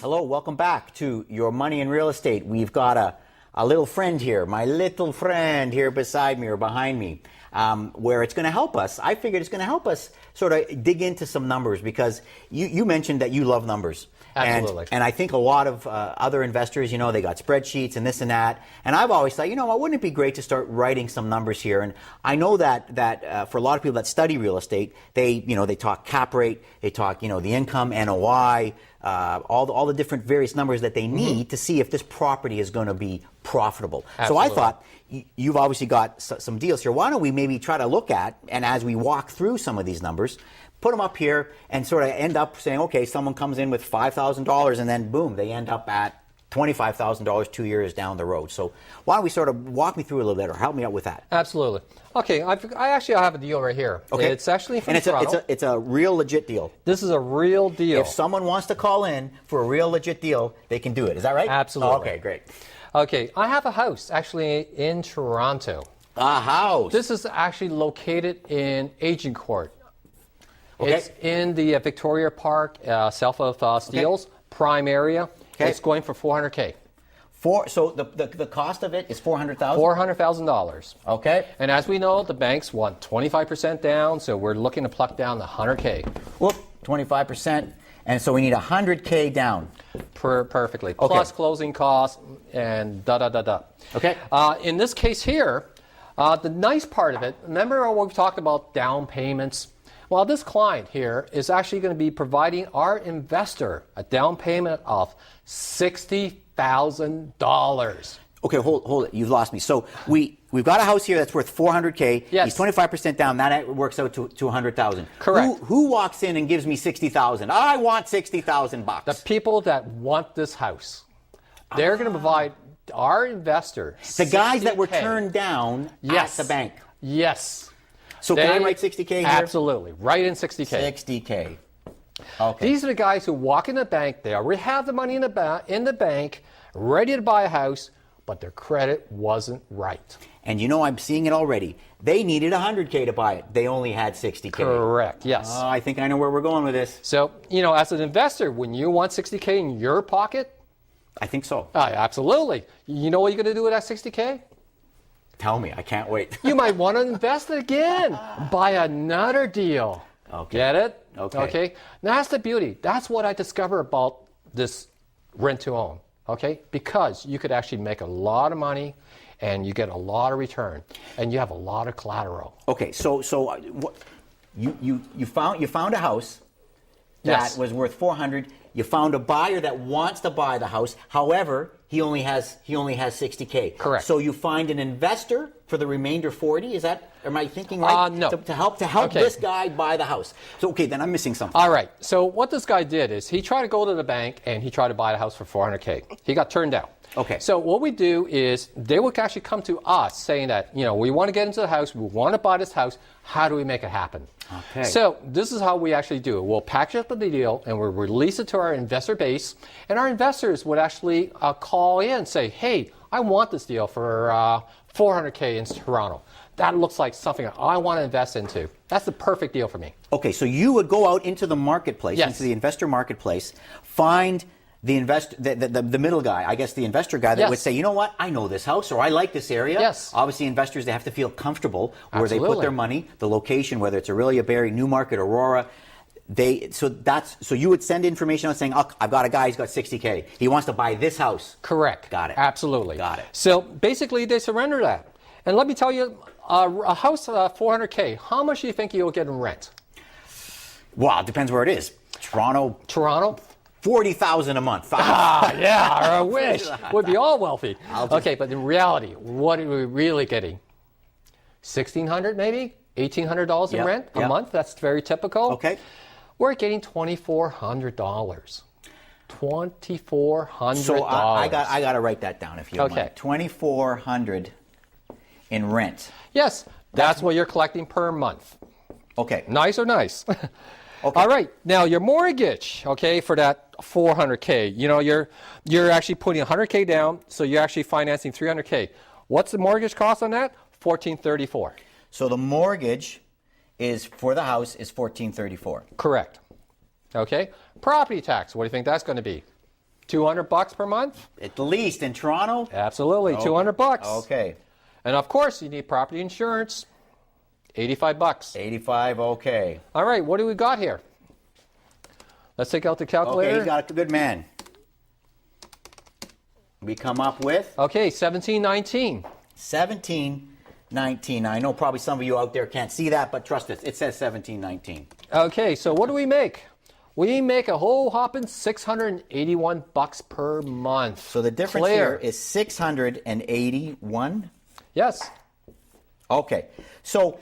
Hello, welcome back to Your Money in Real Estate. We've got a little friend here, my little friend here beside me or behind me, where it's going to help us. I figured it's going to help us sort of dig into some numbers because you mentioned that you love numbers. Absolutely. And I think a lot of other investors, you know, they got spreadsheets and this and that. And I've always thought, you know, wouldn't it be great to start writing some numbers here? And I know that for a lot of people that study real estate, they talk cap rate, they talk, the income, NOI, all the different various numbers that they need to see if this property is going to be profitable. Absolutely. So I thought, you've obviously got some deals here. Why don't we maybe try to look at, and as we walk through some of these numbers, put them up here and sort of end up saying, okay, someone comes in with $5,000 and then boom, they end up at $25,000 2 years down the road. So why don't we sort of walk me through a little bit or help me out with that? Absolutely. Okay, I actually have a deal right here. Okay. It's actually from and Toronto. it's a real legit deal. This is a real deal. If someone wants to call in for a real legit deal, they can do it. Is that right? Absolutely. Oh, okay, great. Okay, I have a house actually in Toronto. A house. This is actually located in Agincourt. Okay. It's in the Victoria Park, south of Steeles, prime area. Okay. It's going for $400K. So the cost of it is $400,000? $400,000. Okay. And as we know, the banks want 25% down, so we're looking to pluck down the $100K. Whoop, 25%. And so we need $100K down. Perfectly. Okay. Plus closing costs and da-da-da-da. Okay. In this case here, the nice part of it, remember what we talked about down payments? Well, this client here is actually going to be providing our investor a down payment of $60,000. Okay, hold it. You've lost me. So we've got a house here that's worth $400K. Yes. He's 25% down. That works out to $100,000. Correct. Who walks in and gives me $60,000? I want $60,000. The people that want this house, they're going to provide our investor The guys that were $60K. turned down Yes. at the bank. Yes. So can I write $60K here? Absolutely. Right in $60K. $60K. Okay. These are the guys who walk in the bank. They already have the money in the bank, ready to buy a house, but their credit wasn't right. And I'm seeing it already. They needed $100K to buy it. They only had $60K. Correct. Yes. I think I know where we're going with this. So, as an investor, when you want $60K in your pocket, I think so. absolutely. You know what you're going to do with that $60K? Tell me. I can't wait. You might want to invest it again. Buy another deal. Okay. Get it? Okay. That's the beauty. That's what I discovered about this rent to own. Okay? Because you could actually make a lot of money and you get a lot of return and you have a lot of collateral. Okay. So what you found a house that Yes. was worth $400. You found a buyer that wants to buy the house. However, he only has $60K. Correct. So you find an investor for the remainder $40. Am I thinking right? No. To help Okay. this guy buy the house. So okay, then I'm missing something. All right. So what this guy did is he tried to go to the bank and he tried to buy the house for $400K. He got turned down. Okay. So what we do is they will actually come to us saying that, we want to get into the house, we want to buy this house. How do we make it happen? Okay. So this is how we actually do it. We'll package up the deal and we'll release it to our investor base. And our investors would actually call in and say, hey, I want this deal for $400K in Toronto. That looks like something I want to invest into. That's the perfect deal for me. Okay, so you would go out into the marketplace, Yes. into the investor marketplace, find the middle guy, I guess the investor guy that Yes. would say, you know what, I know this house or I like this area. Yes. Obviously, investors, they have to feel comfortable where they put Absolutely. their money, the location, whether it's Aurelia, Barrie, Newmarket, Aurora. So you would send information out saying, oh, I've got a guy, he's got $60K. He wants to buy this house. Correct. Got it. Absolutely. Got it. So basically, they surrender that. And let me tell you, a house $400K, how much do you think you'll get in rent? Well, it depends where it is. Toronto, Toronto? $40,000 a month. Yeah, I wish. We'd be all wealthy. Okay, but in reality, what are we really getting? $1,600 maybe? $1,800 in Yep, rent a yep. month? That's very typical. Okay. We're getting $2,400. $2,400. So I got to write that down if you don't Okay. mind. $2,400 in rent. Yes, that's what you're collecting per month. Okay. Nice or nice? Okay. All right. Now your mortgage, okay, for that $400K, you're actually putting $100K down, so you're actually financing $300K. What's the mortgage cost on that? $1,434. So the mortgage is for the house is $1,434. Correct. Okay. Property tax. What do you think that's going to be? $200 per month? At least in Toronto? Absolutely, $200. Okay. And of course, you need property insurance, $85. 85, okay. All right, what do we got here? Let's take out the calculator. Okay, you got a good man. We come up with Okay, 1719. 1719. I know probably some of you out there can't see that, but trust us, it says 1719. Okay, so what do we make? We make a whole hopping $681 per month. So the difference Clear. here is 681. Yes. Okay. So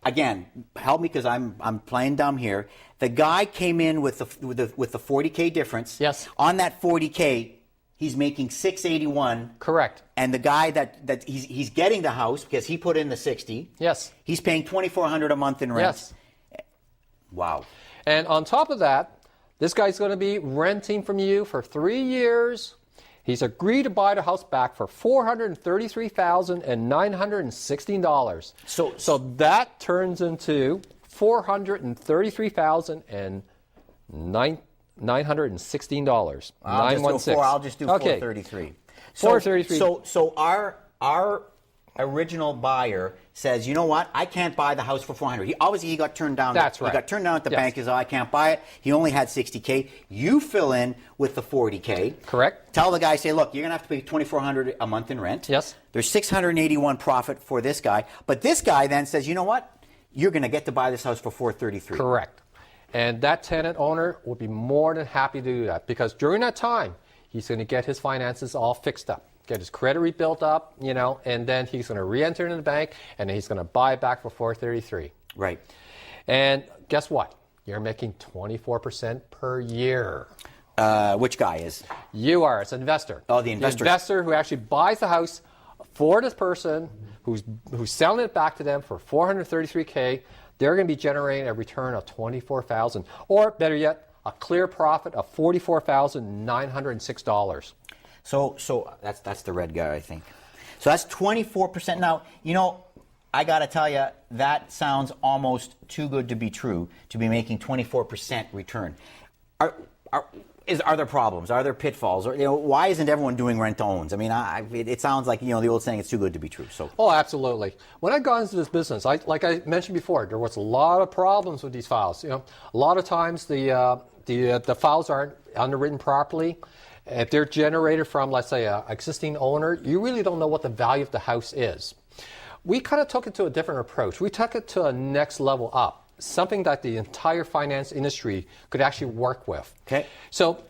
again, help me because I'm playing dumb here. The guy came in with the 40K difference. Yes. On that 40K, he's making 681. Correct. And the guy that he's getting the house because he put in the 60. Yes. He's paying $2,400 a month in rent. Yes. Wow. And on top of that, this guy's going to be renting from you for 3 years. He's agreed to buy the house back for $433,916. So that turns into $433,916. I'll just do 433. So, 433. So our original buyer says, you know what? I can't buy the house for 400. He got turned down. That's right. He got turned down at the Yes. bank. He said, I can't buy it. He only had 60K. You fill in with the 40K. Correct. Tell the guy, say, look, you're going to have to pay $2,400 a month in rent. Yes. There's 681 profit for this guy. But this guy then says, you know what? You're going to get to buy this house for 433. Correct. And that tenant owner will be more than happy to do that because during that time, he's going to get his finances all fixed up, get his credit rebuilt up, and then he's going to re-enter into the bank and then he's going to buy it back for 433. Right. And guess what? You're making 24% per year. Which guy is? You are, as an investor. Oh, the investor. The investor who actually buys the house for this person who's selling it back to them for $433K. They're going to be generating a return of $24,000, or better yet, a clear profit of $44,906. So that's the red guy, I think. So that's 24%. Now, I got to tell you, that sounds almost too good to be true to be making 24% return. Are there problems? Are there pitfalls? Or why isn't everyone doing rent to owns? I mean, it sounds like the old saying, it's too good to be true. So. Oh, absolutely. When I got into this business, like I mentioned before, there was a lot of problems with these files. A lot of times the files aren't underwritten properly. If they're generated from, let's say, an existing owner, you really don't know what the value of the house is. We kind of took it to a different approach. We took it to a next level up. Something that the entire finance industry could actually work with. Okay. So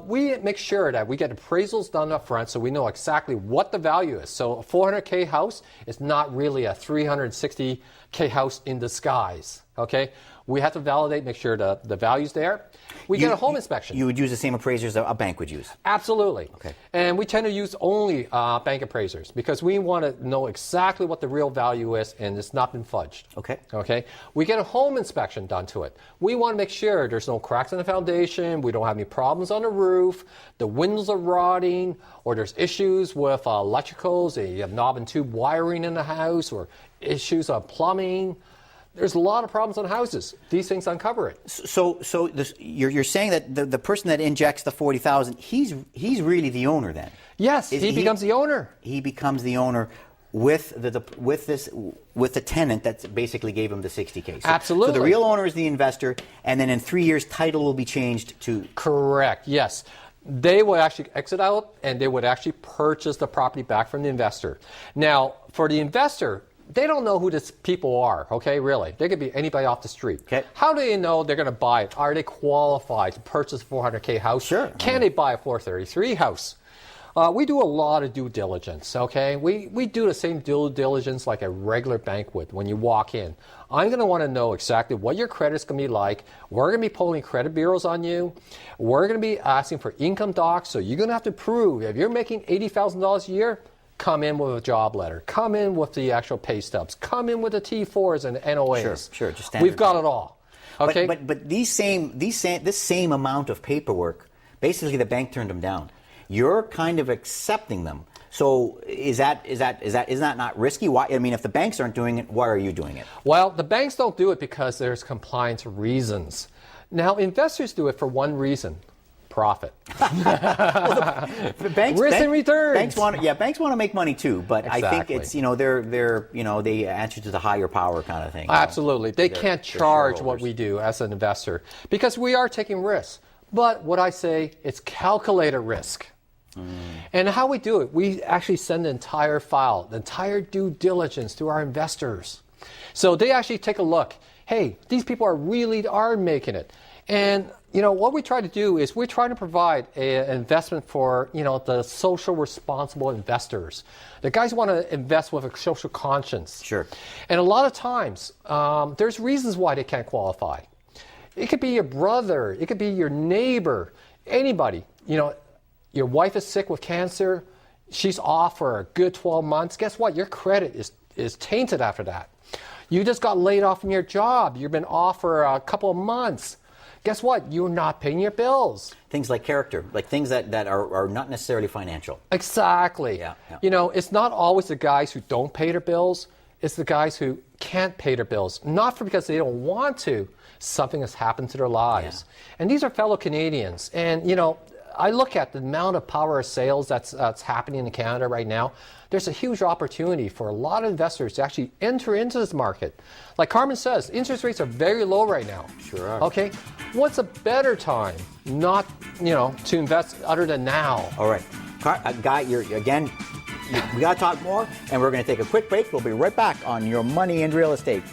we make sure that we get appraisals done up front so we know exactly what the value is. So a 400K house is not really a 360K house in disguise. Okay. We have to validate, make sure the value's there. We get a home inspection. You would use the same appraisers a bank would use? Absolutely. Okay. And we tend to use only bank appraisers because we want to know exactly what the real value is and it's not been fudged. Okay. Okay. We get a home inspection done to it. We want to make sure there's no cracks in the foundation, we don't have any problems on the roof, the windows are rotting, or there's issues with electricals, you have knob and tube wiring in the house, or issues of plumbing. There's a lot of problems on houses. These things uncover it. So you're saying that the person that injects the 40,000, he's really the owner then? Yes, he becomes the owner. He becomes the owner with the tenant that basically gave him the 60K. So, Absolutely. So the real owner is the investor, and then in 3 years, title will be changed to. Correct. Yes. They would actually exit out and they would actually purchase the property back from the investor. Now, for the investor, they don't know who these people are, okay, really. They could be anybody off the street. Okay. How do they know they're going to buy it? Are they qualified to purchase a 400K house? Sure. Can they buy a 433 house? We do a lot of due diligence, okay? We do the same due diligence like a regular bank would when you walk in. I'm going to want to know exactly what your credit's going to be like. We're going to be pulling credit bureaus on you. We're going to be asking for income docs, so you're going to have to prove if you're making $80,000 a year, come in with a job letter. Come in with the actual pay stubs. Come in with the T4s and NOAs. Sure, just standard. We've got it all. Okay. But this same amount of paperwork, basically the bank turned them down. You're kind of accepting them. So is that not risky? Why? I mean, if the banks aren't doing it, why are you doing it? Well, the banks don't do it because there's compliance reasons. Now, investors do it for one reason. profit. Risk and returns. Banks want to make money too, but I think Exactly. it's they're they answer to the higher power kind of thing. Absolutely. They can't charge what shareholders. we do as an investor because we are taking risks. But what I say, it's calculated risk. And how we do it, we actually send the entire file, the entire due diligence to our investors. So they actually take a look. Hey, these people really are making it. And what we try to do is we try to provide an investment for the social responsible investors. The guys who want to invest with a social conscience. Sure. And a lot of times, there's reasons why they can't qualify. It could be your brother. It could be your neighbor. Anybody. Your wife is sick with cancer. She's off for a good 12 months. Guess what? Your credit is tainted after that. You just got laid off from your job. You've been off for a couple of months. Guess what? You're not paying your bills. Things like character, like things that are not necessarily financial. Exactly. Yeah. It's not always the guys who don't pay their bills. It's the guys who can't pay their bills, not because they don't want to. Something has happened to their lives. Yeah. And these are fellow Canadians. And, I look at the amount of power of sales that's happening in Canada right now. There's a huge opportunity for a lot of investors to actually enter into this market. Like Carmen says, interest rates are very low right now. Sure are. Okay? What's a better time not, to invest other than now? All right. Guy, we got to talk more, and we're going to take a quick break. We'll be right back on Your Money and Real Estate.